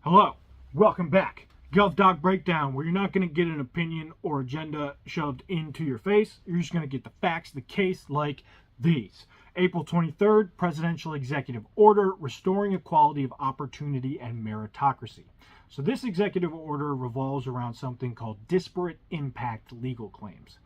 Hello, welcome back. GovDoc Breakdown, where you're not going to get an opinion or agenda shoved into your face. You're just going to get the facts of the case like these. April 23rd, Presidential Executive Order restoring equality of opportunity and meritocracy. So this executive order revolves around something called disparate impact legal claims.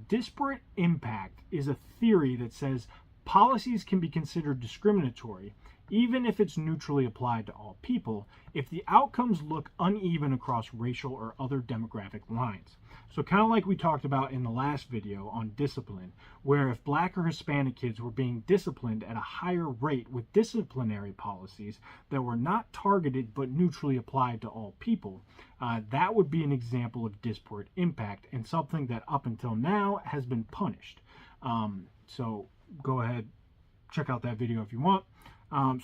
Disparate impact is a theory that says policies can be considered discriminatory even if it's neutrally applied to all people, if the outcomes look uneven across racial or other demographic lines. So kind of like we talked about in the last video on discipline, where if Black or Hispanic kids were being disciplined at a higher rate with disciplinary policies that were not targeted but neutrally applied to all people, that would be an example of disparate impact and something that up until now has been punished. So go ahead, check out that video if you want.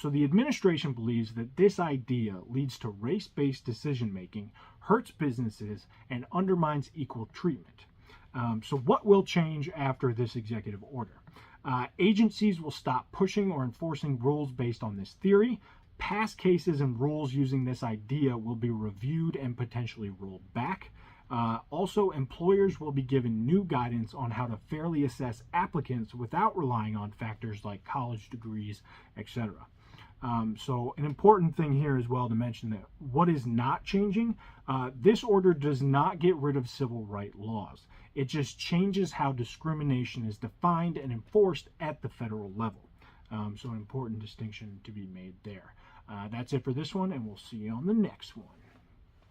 So the administration believes that this idea leads to race-based decision-making, hurts businesses, and undermines equal treatment. So what will change after this executive order? Agencies will stop pushing or enforcing rules based on this theory. Past cases and rules using this idea will be reviewed and potentially rolled back. Also, employers will be given new guidance on how to fairly assess applicants without relying on factors like college degrees, etc. So an important thing here as well to mention that what is not changing, this order does not get rid of civil rights laws. It just changes how discrimination is defined and enforced at the federal level. So an important distinction to be made there. That's it for this one, and we'll see you on the next one.